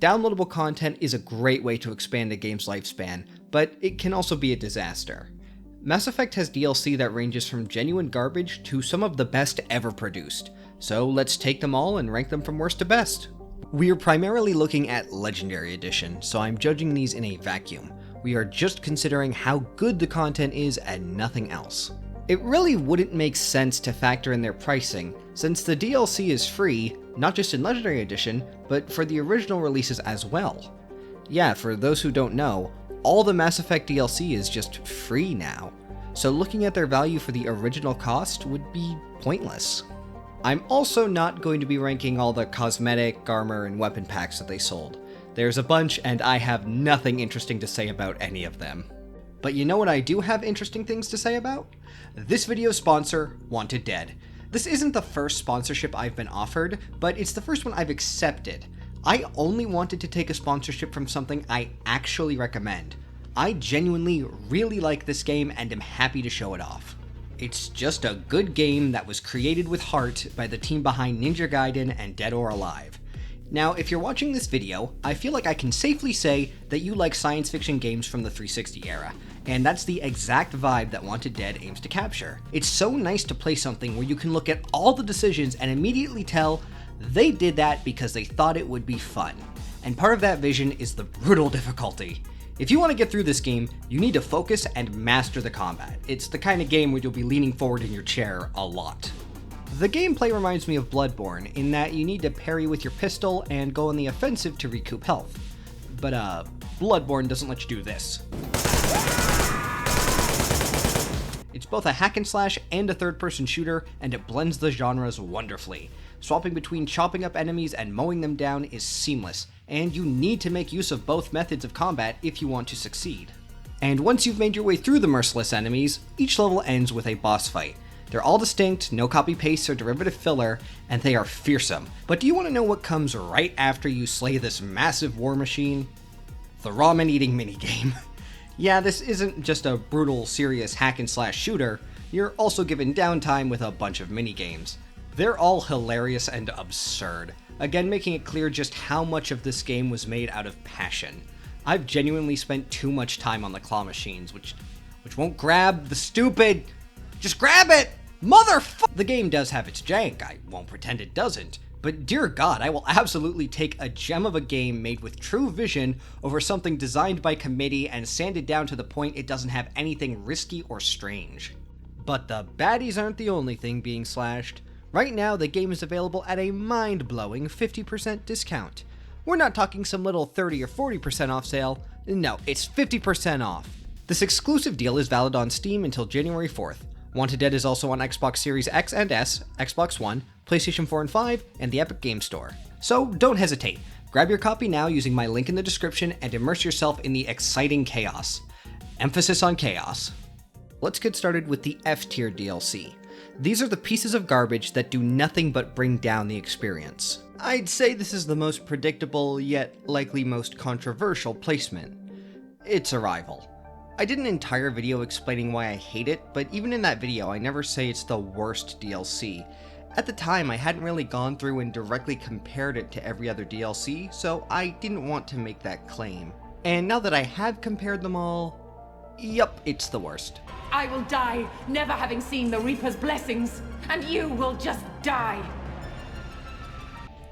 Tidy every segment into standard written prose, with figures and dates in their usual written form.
Downloadable content is a great way to expand a game's lifespan, but it can also be a disaster. Mass Effect has DLC that ranges from genuine garbage to some of the best ever produced, so let's take them all and rank them from worst to best. We are primarily looking at Legendary Edition, so I'm judging these in a vacuum. We are just considering how good the content is and nothing else. It really wouldn't make sense to factor in their pricing, since the DLC is free, not just in Legendary Edition, but for the original releases as well. Yeah, for those who don't know, all the Mass Effect DLC is just free now, so looking at their value for the original cost would be pointless. I'm also not going to be ranking all the cosmetic, armor, and weapon packs that they sold. There's a bunch, and I have nothing interesting to say about any of them. But you know what I do have interesting things to say about? This video's sponsor, Wanted Dead. This isn't the first sponsorship I've been offered, but it's the first one I've accepted. I only wanted to take a sponsorship from something I actually recommend. I genuinely really like this game and am happy to show it off. It's just a good game that was created with heart by the team behind Ninja Gaiden and Dead or Alive. Now, if you're watching this video, I feel like I can safely say that you like science fiction games from the 360 era, and that's the exact vibe that Wanted Dead aims to capture. It's so nice to play something where you can look at all the decisions and immediately tell they did that because they thought it would be fun. And part of that vision is the brutal difficulty. If you want to get through this game, you need to focus and master the combat. It's the kind of game where you'll be leaning forward in your chair a lot. The gameplay reminds me of Bloodborne, in that you need to parry with your pistol and go on the offensive to recoup health. But Bloodborne doesn't let you do this. It's both a hack and slash and a third-person shooter, and it blends the genres wonderfully. Swapping between chopping up enemies and mowing them down is seamless, and you need to make use of both methods of combat if you want to succeed. And once you've made your way through the merciless enemies, each level ends with a boss fight. They're all distinct, no copy-paste or derivative filler, and they are fearsome. But do you want to know what comes right after you slay this massive war machine? The ramen-eating minigame. Yeah, this isn't just a brutal, serious hack-and-slash shooter, you're also given downtime with a bunch of minigames. They're all hilarious and absurd, again making it clear just how much of this game was made out of passion. I've genuinely spent too much time on the claw machines, which won't grab the stupid... Just grab it! Motherfucker! The game does have its jank, I won't pretend it doesn't, but dear god, I will absolutely take a gem of a game made with true vision over something designed by committee and sanded down to the point it doesn't have anything risky or strange. But the baddies aren't the only thing being slashed. Right now, the game is available at a mind-blowing 50% discount. We're not talking some little 30 or 40% off sale, no, it's 50% off. This exclusive deal is valid on Steam until January 4th. Wanted Dead is also on Xbox Series X and S, Xbox One, PlayStation 4 and 5, and the Epic Game Store. So don't hesitate. Grab your copy now using my link in the description and immerse yourself in the exciting chaos. Emphasis on chaos. Let's get started with the F-tier DLC. These are the pieces of garbage that do nothing but bring down the experience. I'd say this is the most predictable, yet likely most controversial placement. It's Arrival. I did an entire video explaining why I hate it, but even in that video I never say it's the worst DLC. At the time I hadn't really gone through and directly compared it to every other DLC, so I didn't want to make that claim. And now that I have compared them all, yup, it's the worst. I will die, never having seen the Reaper's blessings, and you will just die.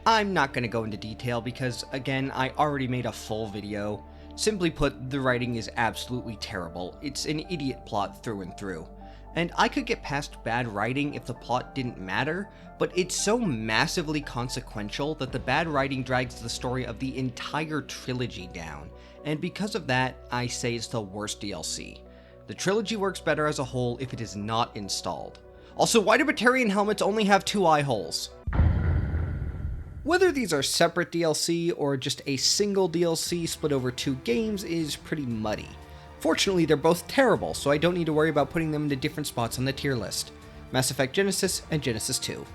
I'm not going to go into detail because, again, I already made a full video. Simply put, the writing is absolutely terrible. It's an idiot plot through and through. And I could get past bad writing if the plot didn't matter, but it's so massively consequential that the bad writing drags the story of the entire trilogy down. And because of that, I say it's the worst DLC. The trilogy works better as a whole if it is not installed. Also, why do Batarian helmets only have 2 eye holes? Whether these are separate DLC or just a single DLC split over 2 games is pretty muddy. Fortunately, they're both terrible, so I don't need to worry about putting them into different spots on the tier list. Mass Effect Genesis and Genesis 2.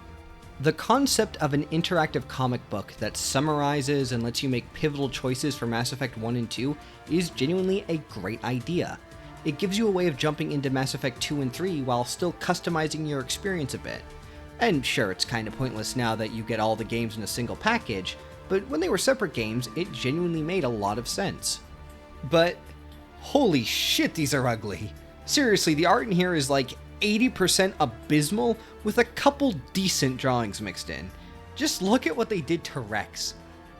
The concept of an interactive comic book that summarizes and lets you make pivotal choices for Mass Effect 1 and 2 is genuinely a great idea. It gives you a way of jumping into Mass Effect 2 and 3 while still customizing your experience a bit. And sure, it's kinda pointless now that you get all the games in a single package, but when they were separate games, it genuinely made a lot of sense. But holy shit, these are ugly. Seriously, the art in here is like 80% abysmal with a couple decent drawings mixed in. Just look at what they did to Rex.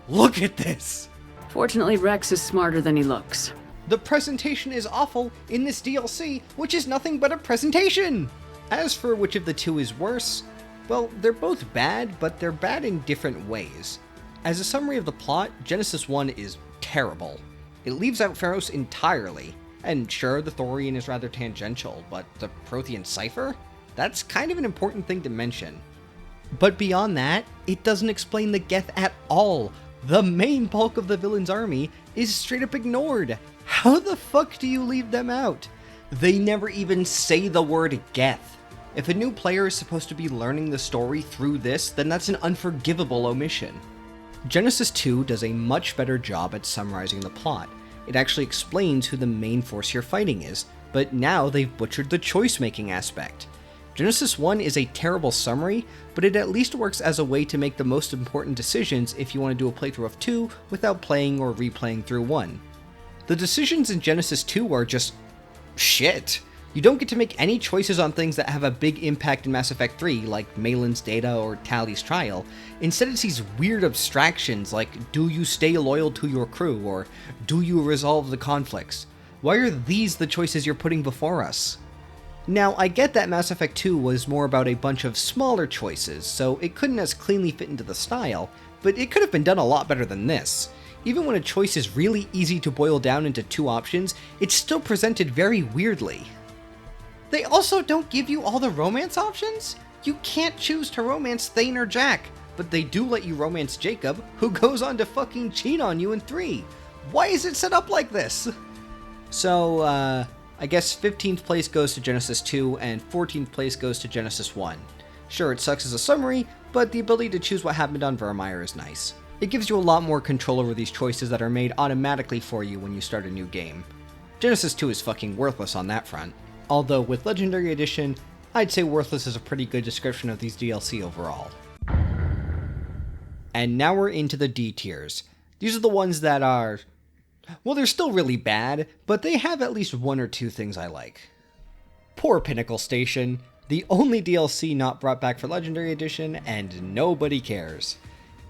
Look at this! Fortunately, Rex is smarter than he looks. The presentation is awful in this DLC, which is nothing but a presentation! As for which of the two is worse, well, they're both bad, but they're bad in different ways. As a summary of the plot, Genesis 1 is terrible. It leaves out Pharaohs entirely, and sure, the Thorian is rather tangential, but the Prothean cipher? That's kind of an important thing to mention. But beyond that, it doesn't explain the Geth at all. The main bulk of the villain's army is straight up ignored. How the fuck do you leave them out? They never even say the word Geth. If a new player is supposed to be learning the story through this, then that's an unforgivable omission. Genesis 2 does a much better job at summarizing the plot. It actually explains who the main force you're fighting is, but now they've butchered the choice-making aspect. Genesis 1 is a terrible summary, but it at least works as a way to make the most important decisions if you want to do a playthrough of 2 without playing or replaying through 1. The decisions in Genesis 2 are just shit. You don't get to make any choices on things that have a big impact in Mass Effect 3, like Malin's data or Tali's trial. Instead, it's these weird abstractions like, do you stay loyal to your crew, or do you resolve the conflicts? Why are these the choices you're putting before us? Now, I get that Mass Effect 2 was more about a bunch of smaller choices, so it couldn't as cleanly fit into the style, but it could have been done a lot better than this. Even when a choice is really easy to boil down into 2 options, it's still presented very weirdly. They also don't give you all the romance options? You can't choose to romance Thane or Jack, but they do let you romance Jacob, who goes on to fucking cheat on you in 3. Why is it set up like this? So, I guess 15th place goes to Genesis 2, and 14th place goes to Genesis 1. Sure, it sucks as a summary, but the ability to choose what happened on Vermeer is nice. It gives you a lot more control over these choices that are made automatically for you when you start a new game. Genesis 2 is fucking worthless on that front. Although with Legendary Edition, I'd say worthless is a pretty good description of these DLC overall. And now we're into the D tiers. These are the ones that are... well, they're still really bad, but they have at least 1 or 2 things I like. Poor Pinnacle Station, the only DLC not brought back for Legendary Edition, and nobody cares.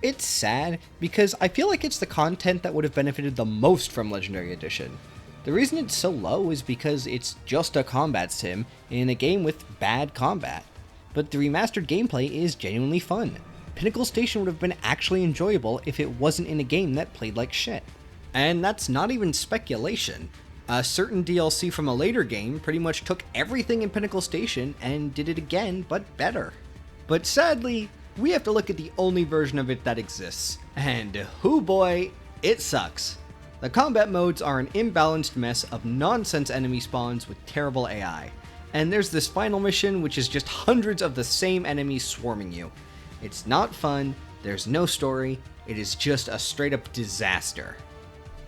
It's sad, because I feel like it's the content that would have benefited the most from Legendary Edition. The reason it's so low is because it's just a combat sim in a game with bad combat. But the remastered gameplay is genuinely fun. Pinnacle Station would have been actually enjoyable if it wasn't in a game that played like shit. And that's not even speculation. A certain DLC from a later game pretty much took everything in Pinnacle Station and did it again, but better. But sadly, we have to look at the only version of it that exists. And hoo boy, it sucks. The combat modes are an imbalanced mess of nonsense enemy spawns with terrible AI. And there's this final mission which is just hundreds of the same enemies swarming you. It's not fun, there's no story, it is just a straight up disaster.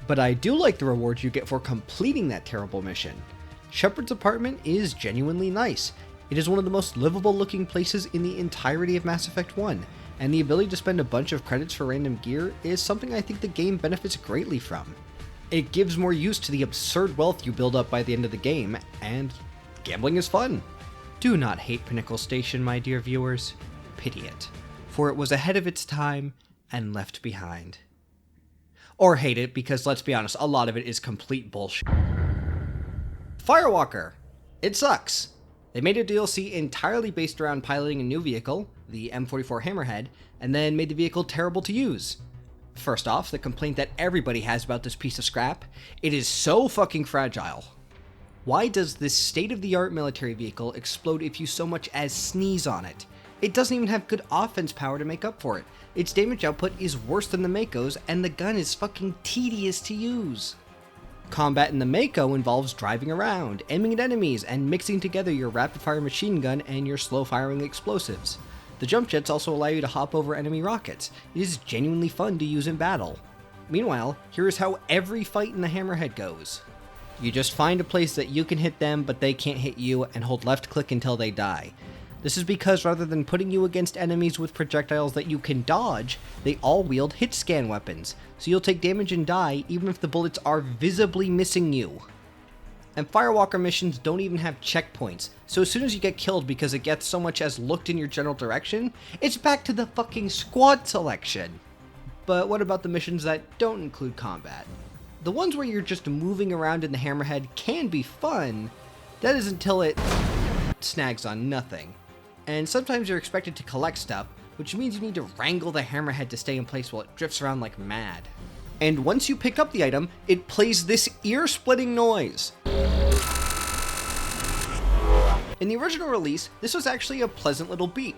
But I do like the rewards you get for completing that terrible mission. Shepard's apartment is genuinely nice. It is one of the most livable looking places in the entirety of Mass Effect 1, and the ability to spend a bunch of credits for random gear is something I think the game benefits greatly from. It gives more use to the absurd wealth you build up by the end of the game, and gambling is fun. Do not hate Pinnacle Station, my dear viewers. Pity it, for it was ahead of its time and left behind. Or hate it, because let's be honest, a lot of it is complete bullshit. Firewalker! It sucks. They made a DLC entirely based around piloting a new vehicle, the M44 Hammerhead, and then made the vehicle terrible to use. First off, the complaint that everybody has about this piece of scrap, it is so fucking fragile. Why does this state-of-the-art military vehicle explode if you so much as sneeze on it? It doesn't even have good offense power to make up for it. Its damage output is worse than the Mako's, and the gun is fucking tedious to use. Combat in the Mako involves driving around, aiming at enemies, and mixing together your rapid-fire machine gun and your slow-firing explosives. The jump jets also allow you to hop over enemy rockets. It is genuinely fun to use in battle. Meanwhile, here is how every fight in the Hammerhead goes. You just find a place that you can hit them, but they can't hit you, and hold left click until they die. This is because rather than putting you against enemies with projectiles that you can dodge, they all wield hit scan weapons, so you'll take damage and die even if the bullets are visibly missing you. And Firewalker missions don't even have checkpoints, so as soon as you get killed because it gets so much as looked in your general direction, it's back to the fucking squad selection. But what about the missions that don't include combat? The ones where you're just moving around in the Hammerhead can be fun, that is until it snags on nothing. And sometimes you're expected to collect stuff, which means you need to wrangle the Hammerhead to stay in place while it drifts around like mad. And once you pick up the item, it plays this ear-splitting noise. In the original release, this was actually a pleasant little beep.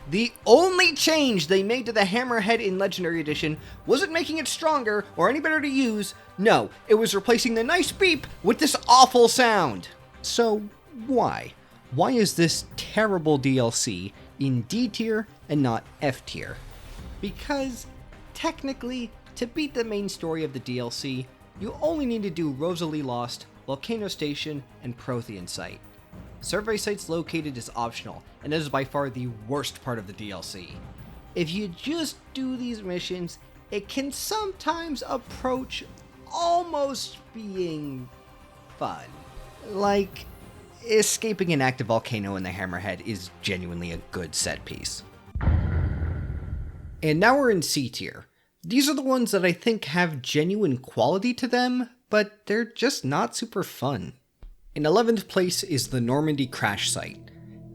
The only change they made to the Hammerhead in Legendary Edition wasn't making it stronger or any better to use. No, it was replacing the nice beep with this awful sound. So why? Why is this terrible DLC in D tier and not F tier? Because technically, to beat the main story of the DLC, you only need to do Rosalie Lost, Volcano Station, and Prothean Site. Survey sites located is optional, and is by far the worst part of the DLC. If you just do these missions, it can sometimes approach almost being fun. Like, escaping an active volcano in the Hammerhead is genuinely a good set piece. And now we're in C tier. These are the ones that I think have genuine quality to them, but they're just not super fun. In 11th place is the Normandy crash site.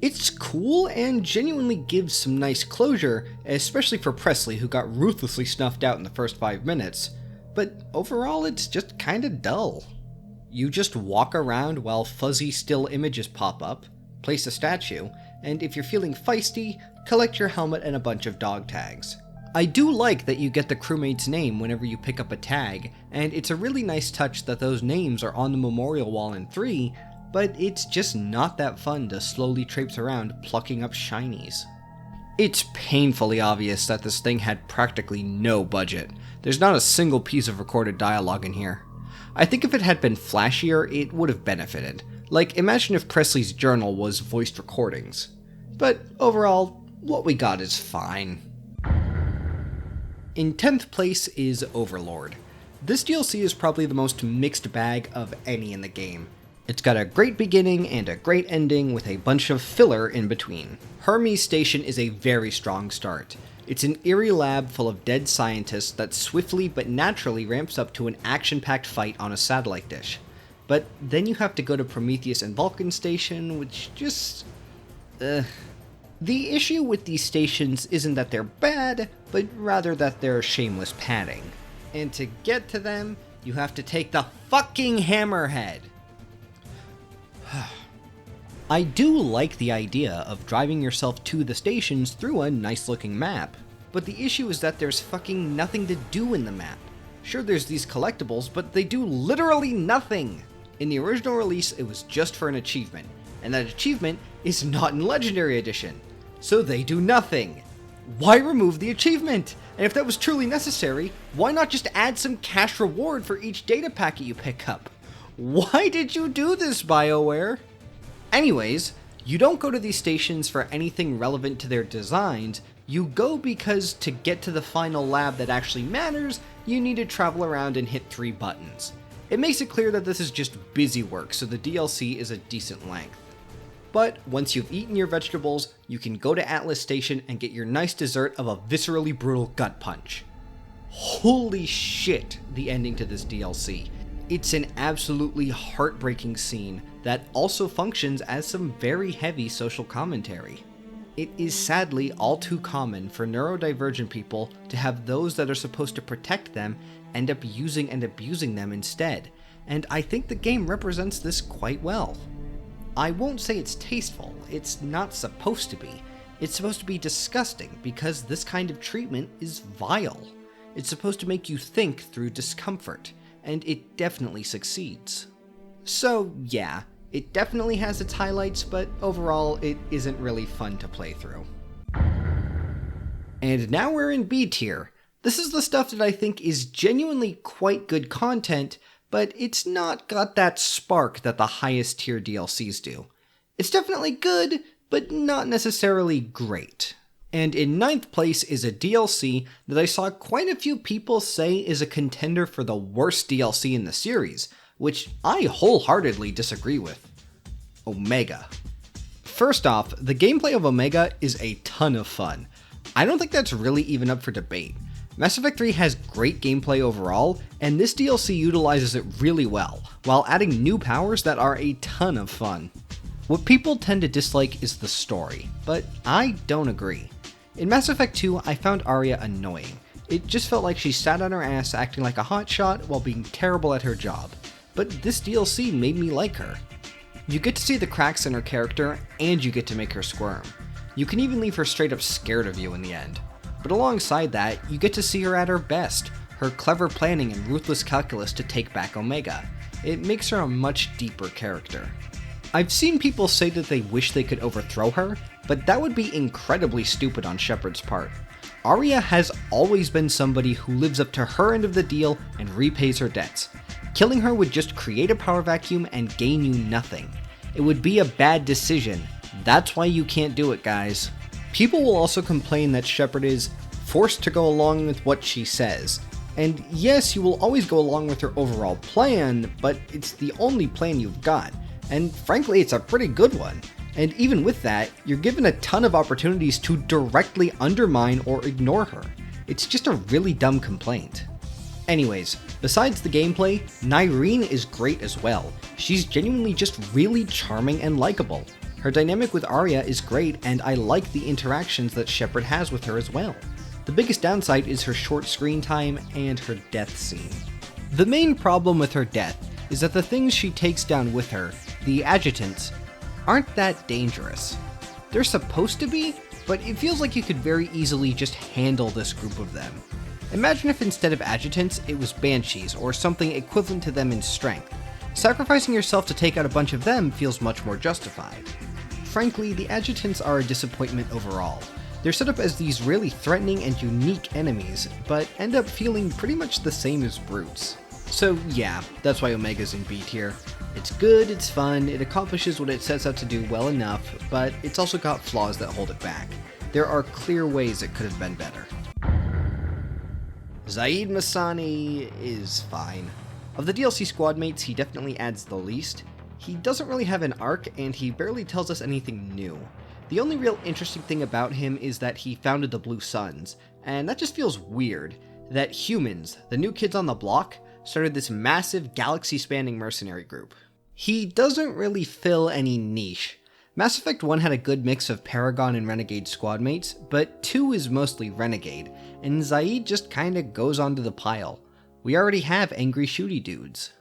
It's cool and genuinely gives some nice closure, especially for Presley, who got ruthlessly snuffed out in the first 5 minutes, but overall it's just kinda dull. You just walk around while fuzzy still images pop up, place a statue, and if you're feeling feisty, collect your helmet and a bunch of dog tags. I do like that you get the crewmate's name whenever you pick up a tag, and it's a really nice touch that those names are on the memorial wall in 3, but it's just not that fun to slowly traipse around plucking up shinies. It's painfully obvious that this thing had practically no budget. There's not a single piece of recorded dialogue in here. I think if it had been flashier, it would have benefited. Like, imagine if Presley's journal was voiced recordings. But overall, what we got is fine. In 10th place is Overlord. This DLC is probably the most mixed bag of any in the game. It's got a great beginning and a great ending with a bunch of filler in between. Hermes Station is a very strong start. It's an eerie lab full of dead scientists that swiftly but naturally ramps up to an action-packed fight on a satellite dish. But then you have to go to Prometheus and Vulcan Station, which just... The issue with these stations isn't that they're bad, but rather that they're shameless padding. And to get to them, you have to take the fucking Hammerhead. I do like the idea of driving yourself to the stations through a nice looking map, but the issue is that there's fucking nothing to do in the map. Sure, there's these collectibles, but they do literally nothing. In the original release, it was just for an achievement, and that achievement is not in Legendary Edition. So they do nothing. Why remove the achievement? And if that was truly necessary, why not just add some cash reward for each data packet you pick up? Why did you do this, BioWare? Anyways, you don't go to these stations for anything relevant to their designs, you go because to get to the final lab that actually matters, you need to travel around and hit 3 buttons. It makes it clear that this is just busy work, so the DLC is a decent length. But once you've eaten your vegetables, you can go to Atlas Station and get your nice dessert of a viscerally brutal gut punch. Holy shit, the ending to this DLC. It's an absolutely heartbreaking scene that also functions as some very heavy social commentary. It is sadly all too common for neurodivergent people to have those that are supposed to protect them end up using and abusing them instead, and I think the game represents this quite well. I won't say it's tasteful, it's not supposed to be. It's supposed to be disgusting because this kind of treatment is vile. It's supposed to make you think through discomfort, and it definitely succeeds. So yeah, it definitely has its highlights, but overall it isn't really fun to play through. And now we're in B tier. This is the stuff that I think is genuinely quite good content, but it's not got that spark that the highest tier DLCs do. It's definitely good, but not necessarily great. And in 9th place is a DLC that I saw quite a few people say is a contender for the worst DLC in the series, which I wholeheartedly disagree with. Omega. First off, the gameplay of Omega is a ton of fun. I don't think that's really even up for debate. Mass Effect 3 has great gameplay overall, and this DLC utilizes it really well, while adding new powers that are a ton of fun. What people tend to dislike is the story, but I don't agree. In Mass Effect 2, I found Aria annoying. It just felt like she sat on her ass acting like a hotshot while being terrible at her job. But this DLC made me like her. You get to see the cracks in her character, and you get to make her squirm. You can even leave her straight up scared of you in the end. But alongside that, you get to see her at her best, her clever planning and ruthless calculus to take back Omega. It makes her a much deeper character. I've seen people say that they wish they could overthrow her, but that would be incredibly stupid on Shepard's part. Aria has always been somebody who lives up to her end of the deal and repays her debts. Killing her would just create a power vacuum and gain you nothing. It would be a bad decision. That's why you can't do it, guys. People will also complain that Shepard is forced to go along with what she says. And yes, you will always go along with her overall plan, but it's the only plan you've got. And frankly, it's a pretty good one. And even with that, you're given a ton of opportunities to directly undermine or ignore her. It's just a really dumb complaint. Anyways, besides the gameplay, Nyreen is great as well. She's genuinely just really charming and likable. Her dynamic with Aria is great, and I like the interactions that Shepard has with her as well. The biggest downside is her short screen time and her death scene. The main problem with her death is that the things she takes down with her, the adjutants, aren't that dangerous. They're supposed to be, but it feels like you could very easily just handle this group of them. Imagine if instead of adjutants, it was banshees or something equivalent to them in strength. Sacrificing yourself to take out a bunch of them feels much more justified. Frankly, the adjutants are a disappointment overall. They're set up as these really threatening and unique enemies, but end up feeling pretty much the same as brutes. So yeah, that's why Omega's in B tier. It's good, it's fun, it accomplishes what it sets out to do well enough, but it's also got flaws that hold it back. There are clear ways it could have been better. Zaid Masani is fine. Of the DLC squad mates, he definitely adds the least. He doesn't really have an arc, and he barely tells us anything new. The only real interesting thing about him is that he founded the Blue Suns, and that just feels weird, that humans, the new kids on the block, started this massive galaxy-spanning mercenary group. He doesn't really fill any niche. Mass Effect 1 had a good mix of Paragon and Renegade squad mates, but 2 is mostly Renegade, and Zaid just kinda goes onto the pile. We already have angry shooty dudes.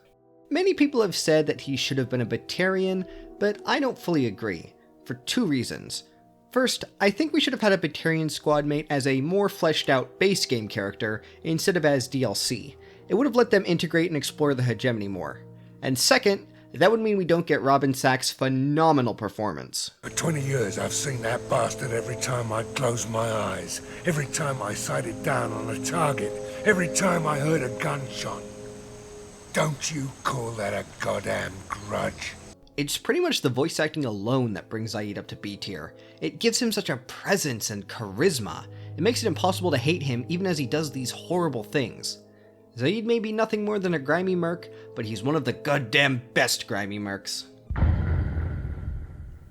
Many people have said that he should have been a Batarian, but I don't fully agree, for 2 reasons. First, I think we should have had a Batarian squad mate as a more fleshed out base game character instead of as DLC. It would have let them integrate and explore the hegemony more. And second, that would mean we don't get Robin Sack's phenomenal performance. For 20 years I've seen that bastard every time I closed my eyes, every time I sighted down on a target, every time I heard a gunshot. Don't you call that a goddamn grudge? It's pretty much the voice acting alone that brings Zaid up to B tier. It gives him such a presence and charisma. It makes it impossible to hate him even as he does these horrible things. Zaid may be nothing more than a grimy merc, but he's one of the goddamn best grimy mercs.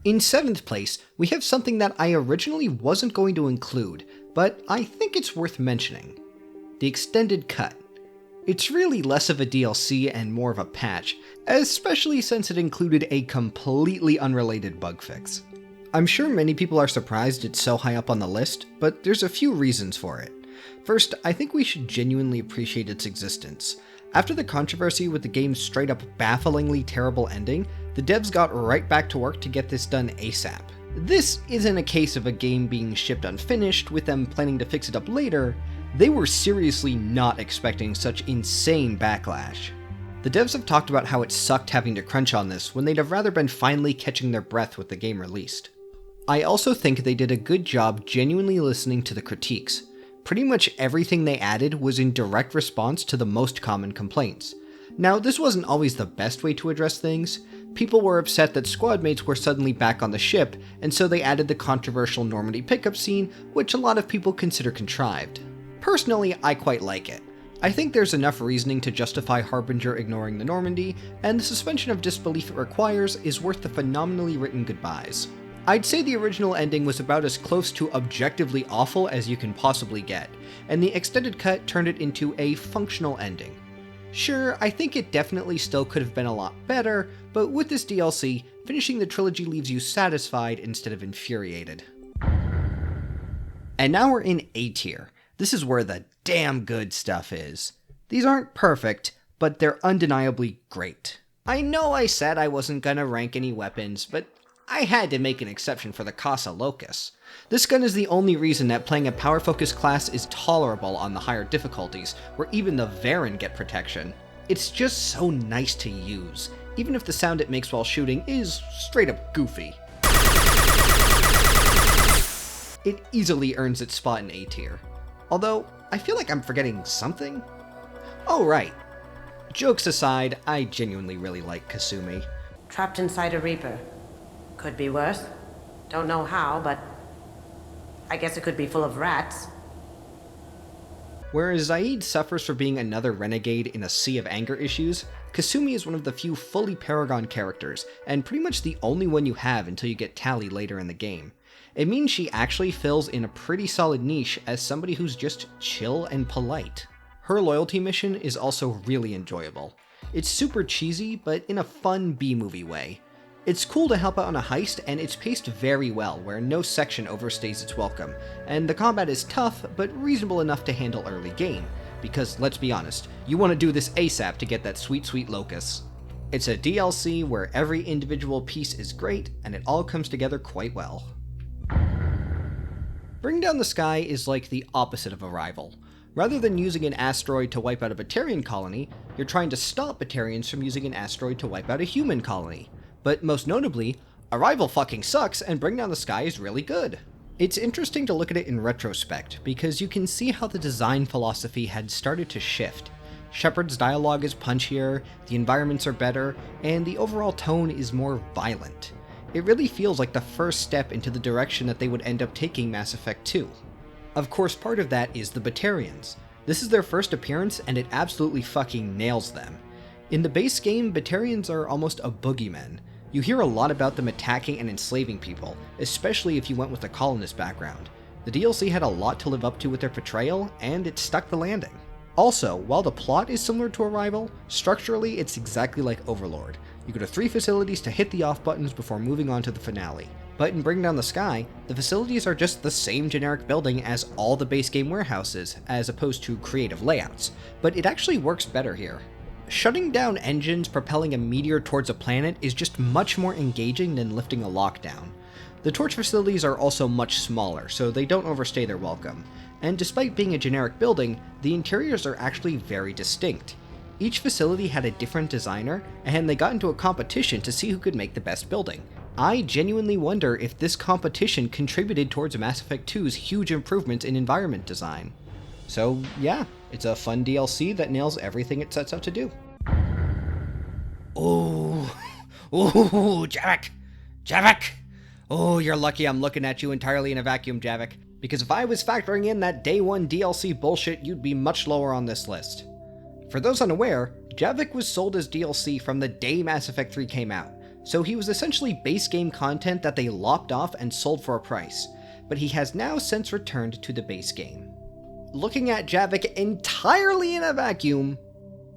In 7th place, we have something that I originally wasn't going to include, but I think it's worth mentioning. The extended cut. It's really less of a DLC and more of a patch, especially since it included a completely unrelated bug fix. I'm sure many people are surprised it's so high up on the list, but there's a few reasons for it. First, I think we should genuinely appreciate its existence. After the controversy with the game's straight up bafflingly terrible ending, the devs got right back to work to get this done ASAP. This isn't a case of a game being shipped unfinished with them planning to fix it up later. They were seriously not expecting such insane backlash. The devs have talked about how it sucked having to crunch on this when they'd have rather been finally catching their breath with the game released. I also think they did a good job genuinely listening to the critiques. Pretty much everything they added was in direct response to the most common complaints. Now, this wasn't always the best way to address things. People were upset that squad mates were suddenly back on the ship, and so they added the controversial Normandy pickup scene, which a lot of people consider contrived. Personally, I quite like it. I think there's enough reasoning to justify Harbinger ignoring the Normandy, and the suspension of disbelief it requires is worth the phenomenally written goodbyes. I'd say the original ending was about as close to objectively awful as you can possibly get, and the extended cut turned it into a functional ending. Sure, I think it definitely still could have been a lot better, but with this DLC, finishing the trilogy leaves you satisfied instead of infuriated. And now we're in A tier. This is where the damn good stuff is. These aren't perfect, but they're undeniably great. I know I said I wasn't gonna rank any weapons, but I had to make an exception for the Casa Locus. This gun is the only reason that playing a power-focused class is tolerable on the higher difficulties, where even the Varen get protection. It's just so nice to use, even if the sound it makes while shooting is straight up goofy. It easily earns its spot in A tier. Although, I feel like I'm forgetting something. Oh right. Jokes aside, I genuinely really like Kasumi. Trapped inside a Reaper. Could be worse. Don't know how, but I guess it could be full of rats. Whereas Zaid suffers for being another renegade in a sea of anger issues, Kasumi is one of the few fully Paragon characters, and pretty much the only one you have until you get Tali later in the game. It means she actually fills in a pretty solid niche as somebody who's just chill and polite. Her loyalty mission is also really enjoyable. It's super cheesy, but in a fun B-movie way. It's cool to help out on a heist, and it's paced very well, where no section overstays its welcome, and the combat is tough, but reasonable enough to handle early game, because let's be honest, you want to do this ASAP to get that sweet, sweet Locus. It's a DLC where every individual piece is great, and it all comes together quite well. Bring Down the Sky is like the opposite of Arrival. Rather than using an asteroid to wipe out a Batarian colony, you're trying to stop Batarians from using an asteroid to wipe out a human colony. But most notably, Arrival fucking sucks and Bring Down the Sky is really good. It's interesting to look at it in retrospect, because you can see how the design philosophy had started to shift. Shepard's dialogue is punchier, the environments are better, and the overall tone is more violent. It really feels like the first step into the direction that they would end up taking Mass Effect 2. Of course, part of that is the Batarians. This is their first appearance, and it absolutely fucking nails them. In the base game, Batarians are almost a boogeyman. You hear a lot about them attacking and enslaving people, especially if you went with a colonist background. The DLC had a lot to live up to with their portrayal, and it stuck the landing. Also, while the plot is similar to Arrival, structurally it's exactly like Overlord. You go to 3 facilities to hit the off buttons before moving on to the finale. But in Bring Down the Sky, the facilities are just the same generic building as all the base game warehouses, as opposed to creative layouts, but it actually works better here. Shutting down engines propelling a meteor towards a planet is just much more engaging than lifting a lockdown. The torch facilities are also much smaller, so they don't overstay their welcome, and despite being a generic building, the interiors are actually very distinct. Each facility had a different designer, and they got into a competition to see who could make the best building. I genuinely wonder if this competition contributed towards Mass Effect 2's huge improvements in environment design. So yeah, it's a fun DLC that nails everything it sets out to do. Ooh, Javik! Javik! Oh, you're lucky I'm looking at you entirely in a vacuum, Javik, because if I was factoring in that day 1 DLC bullshit, you'd be much lower on this list. For those unaware, Javik was sold as DLC from the day Mass Effect 3 came out, so he was essentially base game content that they lopped off and sold for a price, but he has now since returned to the base game. Looking at Javik entirely in a vacuum,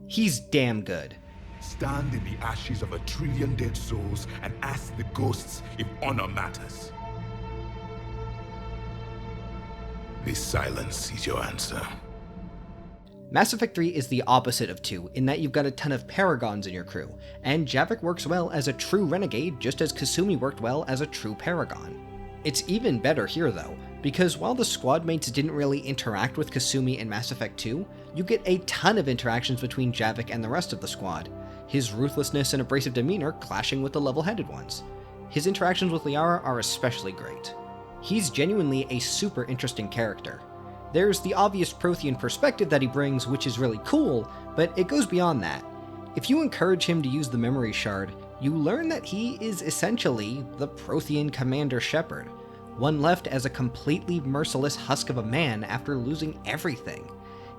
he's damn good. Stand in the ashes of 1 trillion dead souls and ask the ghosts if honor matters. This silence is your answer. Mass Effect 3 is the opposite of 2 in that you've got a ton of Paragons in your crew, and Javik works well as a true renegade just as Kasumi worked well as a true Paragon. It's even better here though, because while the squad mates didn't really interact with Kasumi in Mass Effect 2, you get a ton of interactions between Javik and the rest of the squad, his ruthlessness and abrasive demeanor clashing with the level-headed ones. His interactions with Liara are especially great. He's genuinely a super interesting character. There's the obvious Prothean perspective that he brings, which is really cool, but it goes beyond that. If you encourage him to use the memory shard, you learn that he is essentially the Prothean Commander Shepard, one left as a completely merciless husk of a man after losing everything.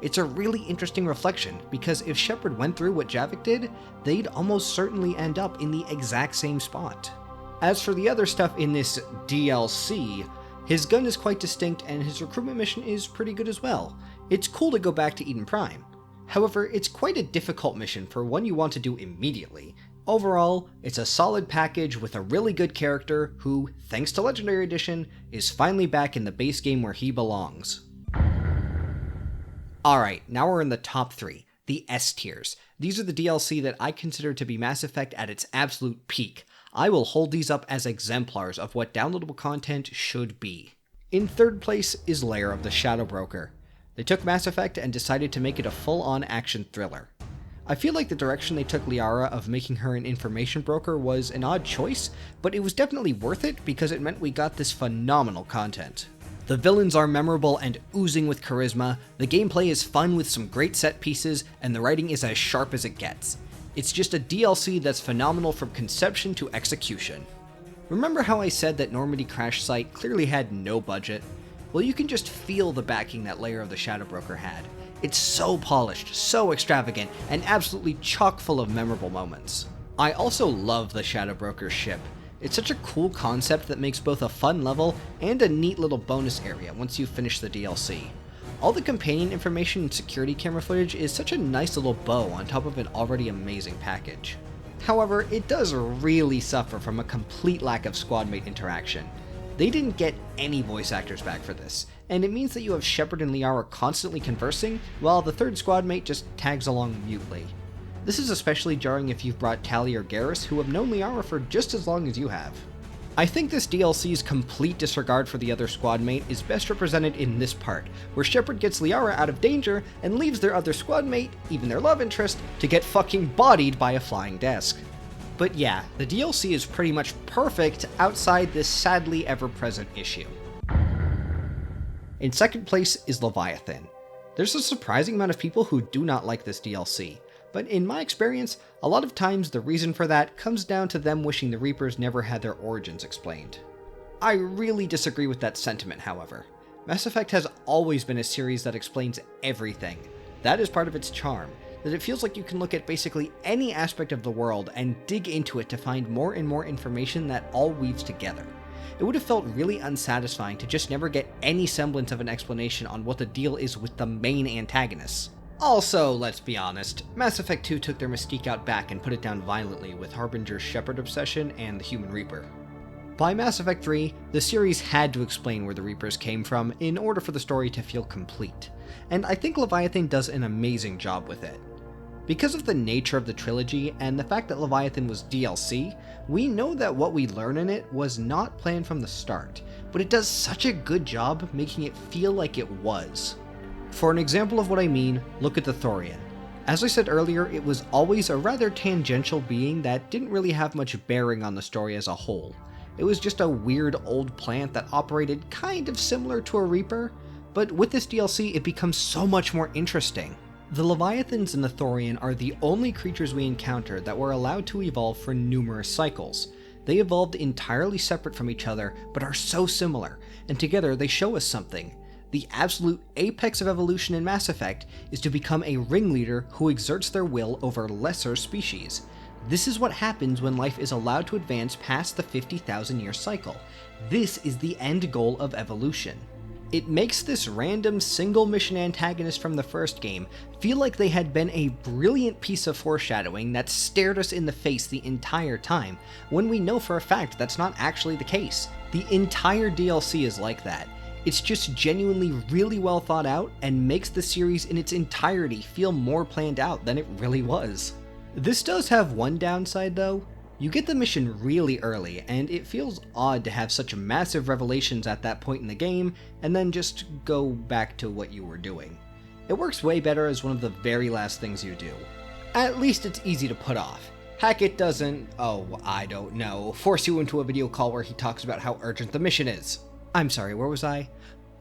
It's a really interesting reflection, because if Shepard went through what Javik did, they'd almost certainly end up in the exact same spot. As for the other stuff in this DLC, his gun is quite distinct and his recruitment mission is pretty good as well. It's cool to go back to Eden Prime. However, it's quite a difficult mission for one you want to do immediately. Overall, it's a solid package with a really good character who, thanks to Legendary Edition, is finally back in the base game where he belongs. Alright, now we're in the top 3, the S tiers. These are the DLC that I consider to be Mass Effect at its absolute peak. I will hold these up as exemplars of what downloadable content should be. In third place is Lair of the Shadow Broker. They took Mass Effect and decided to make it a full-on action thriller. I feel like the direction they took Liara of making her an information broker was an odd choice, but it was definitely worth it because it meant we got this phenomenal content. The villains are memorable and oozing with charisma, the gameplay is fun with some great set pieces, and the writing is as sharp as it gets. It's just a DLC that's phenomenal from conception to execution. Remember how I said that Normandy Crash Site clearly had no budget? Well, you can just feel the backing that Lair of the Shadow Broker had. It's so polished, so extravagant, and absolutely chock full of memorable moments. I also love the Shadow Broker's ship. It's such a cool concept that makes both a fun level and a neat little bonus area once you finish the DLC. All the companion information and security camera footage is such a nice little bow on top of an already amazing package. However, it does really suffer from a complete lack of squadmate interaction. They didn't get any voice actors back for this, and it means that you have Shepard and Liara constantly conversing, while the third squadmate just tags along mutely. This is especially jarring if you've brought Tali or Garrus, who have known Liara for just as long as you have. I think this DLC's complete disregard for the other squadmate is best represented in this part, where Shepard gets Liara out of danger and leaves their other squadmate, even their love interest, to get fucking bodied by a flying desk. But yeah, the DLC is pretty much perfect outside this sadly ever-present issue. In second place is Leviathan. There's a surprising amount of people who do not like this DLC, but in my experience, a lot of times the reason for that comes down to them wishing the Reapers never had their origins explained. I really disagree with that sentiment, however. Mass Effect has always been a series that explains everything. That is part of its charm, that it feels like you can look at basically any aspect of the world and dig into it to find more and more information that all weaves together. It would have felt really unsatisfying to just never get any semblance of an explanation on what the deal is with the main antagonists. Also, let's be honest, Mass Effect 2 took their mystique out back and put it down violently with Harbinger's Shepard obsession and the Human Reaper. By Mass Effect 3, the series had to explain where the Reapers came from in order for the story to feel complete, and I think Leviathan does an amazing job with it. Because of the nature of the trilogy and the fact that Leviathan was DLC, we know that what we learn in it was not planned from the start, but it does such a good job making it feel like it was. For an example of what I mean, look at the Thorian. As I said earlier, it was always a rather tangential being that didn't really have much bearing on the story as a whole. It was just a weird old plant that operated kind of similar to a Reaper, but with this DLC it becomes so much more interesting. The Leviathans and the Thorian are the only creatures we encounter that were allowed to evolve for numerous cycles. They evolved entirely separate from each other, but are so similar, and together they show us something. The absolute apex of evolution in Mass Effect is to become a ringleader who exerts their will over lesser species. This is what happens when life is allowed to advance past the 50,000-year cycle. This is the end goal of evolution. It makes this random single mission antagonist from the first game feel like they had been a brilliant piece of foreshadowing that stared us in the face the entire time, when we know for a fact that's not actually the case. The entire DLC is like that. It's just genuinely really well thought out and makes the series in its entirety feel more planned out than it really was. This does have one downside though. You get the mission really early, and it feels odd to have such massive revelations at that point in the game, and then just go back to what you were doing. It works way better as one of the very last things you do. At least it's easy to put off. Hackett doesn't, force you into a video call where he talks about how urgent the mission is. I'm sorry, where was I?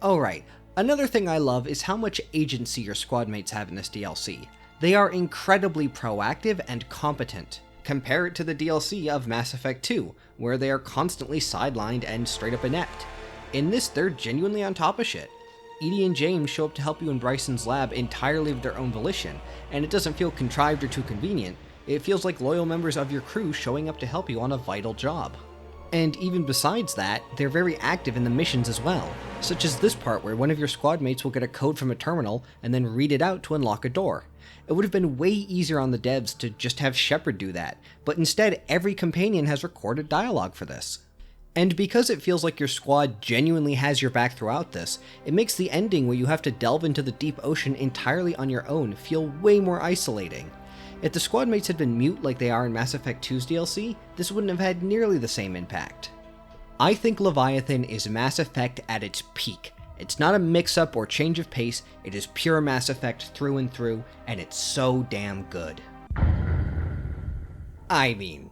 Oh right, another thing I love is how much agency your squadmates have in this DLC. They are incredibly proactive and competent. compare it to the DLC of Mass Effect 2, where they are constantly sidelined and straight up inept. In this, they're genuinely on top of shit. Edie and James show up to help you in Bryson's lab entirely of their own volition, and it doesn't feel contrived or too convenient. It feels like loyal members of your crew showing up to help you on a vital job. And even besides that, they're very active in the missions as well, such as this part where one of your squad mates will get a code from a terminal and then read it out to unlock a door. It would have been way easier on the devs to just have Shepard do that, but instead every companion has recorded dialogue for this. And because it feels like your squad genuinely has your back throughout this, it makes the ending where you have to delve into the deep ocean entirely on your own feel way more isolating. If the squad mates had been mute like they are in Mass Effect 2's DLC, this wouldn't have had nearly the same impact. I think Leviathan is Mass Effect at its peak. It's not a mix-up or change of pace, it is pure Mass Effect through and through, and it's so damn good. I mean,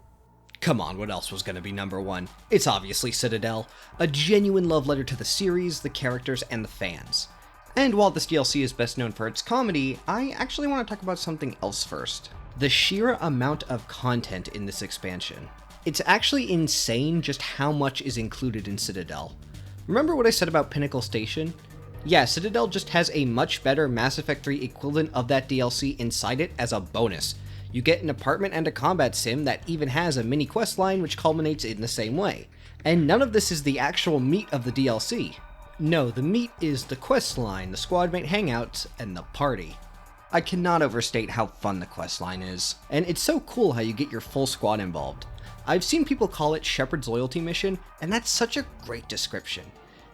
come on, what else was gonna be number one? It's obviously Citadel, a genuine love letter to the series, the characters, and the fans. And while this DLC is best known for its comedy, I actually want to talk about something else first. The sheer amount of content in this expansion. It's actually insane just how much is included in Citadel. Remember what I said about Pinnacle Station? Yeah, Citadel just has a much better Mass Effect 3 equivalent of that DLC inside it as a bonus. You get an apartment and a combat sim that even has a mini quest line which culminates in the same way. And none of this is the actual meat of the DLC. No, the meat is the quest line, the squadmate hangouts, and the party. I cannot overstate how fun the quest line is, and it's so cool how you get your full squad involved. I've seen people call it Shepard's loyalty mission, and that's such a great description.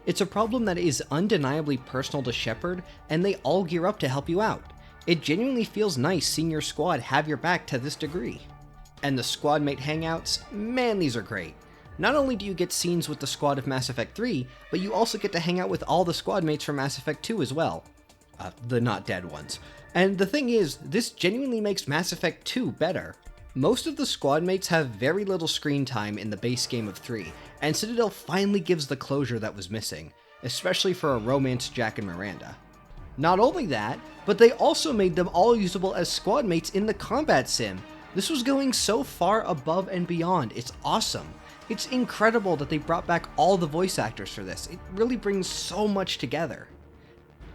It's a problem that is undeniably personal to Shepard, and they all gear up to help you out. It genuinely feels nice seeing your squad have your back to this degree. And the squadmate hangouts, man, these are great. Not only do you get scenes with the squad of Mass Effect 3, but you also get to hang out with all the squad mates from Mass Effect 2 as well. The not dead ones. And the thing is, this genuinely makes Mass Effect 2 better. Most of the squad mates have very little screen time in the base game of 3, and Citadel finally gives the closure that was missing, especially for a romance Jack and Miranda. Not only that, but they also made them all usable as squad mates in the combat sim. This was going so far above and beyond, it's awesome. It's incredible that they brought back all the voice actors for this. It really brings so much together.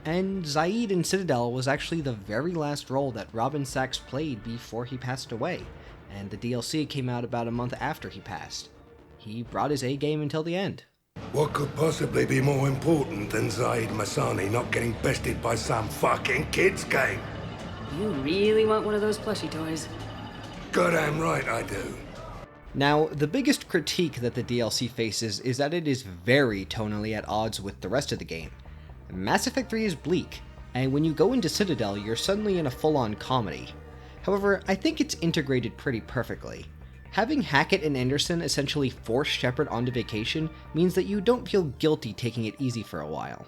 And Zaid in Citadel was actually the very last role that Robin Sachs played before he passed away, and the DLC came out about a month after he passed. He brought his A game until the end. What could possibly be more important than Zaid Masani not getting bested by some fucking kids game? You really want one of those plushie toys? Goddamn right I do. Now, the biggest critique that the DLC faces is that it is very tonally at odds with the rest of the game. Mass Effect 3 is bleak, and when you go into Citadel, you're suddenly in a full-on comedy. However, I think it's integrated pretty perfectly. Having Hackett and Anderson essentially force Shepard onto vacation means that you don't feel guilty taking it easy for a while.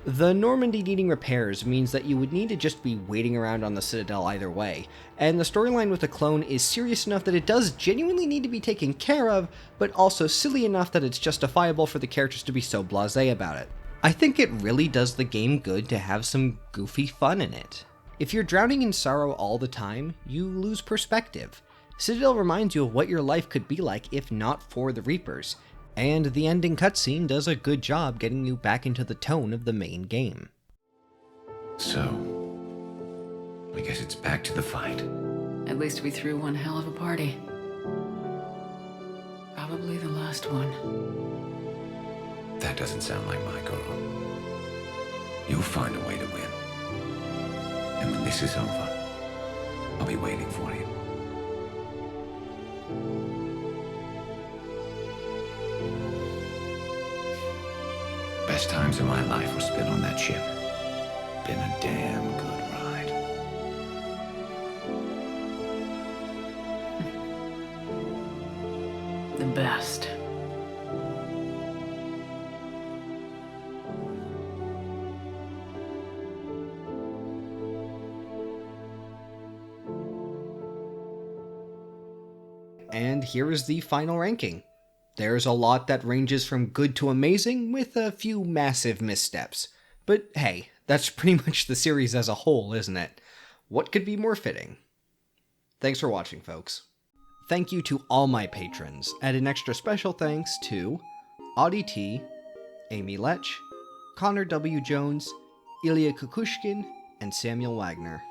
The Normandy needing repairs means that you would need to just be waiting around on the Citadel either way, and the storyline with the clone is serious enough that it does genuinely need to be taken care of, but also silly enough that it's justifiable for the characters to be so blasé about it. I think it really does the game good to have some goofy fun in it. If you're drowning in sorrow all the time, you lose perspective. Citadel reminds you of what your life could be like if not for the Reapers, and the ending cutscene does a good job getting you back into the tone of the main game. So, I guess it's back to the fight. At least we threw one hell of a party. Probably the last one. That doesn't sound like my girl. You'll find a way to win. And when this is over, I'll be waiting for you. Best times of my life were spent on that ship. Been a damn good ride. The best. And here is the final ranking. There's a lot that ranges from good to amazing, with a few massive missteps. But hey, that's pretty much the series as a whole, isn't it? What could be more fitting? Thanks for watching, folks. Thank you to all my patrons, and an extra special thanks to Audie T, Amy Lech, Connor W. Jones, Ilya Kukushkin, and Samuel Wagner.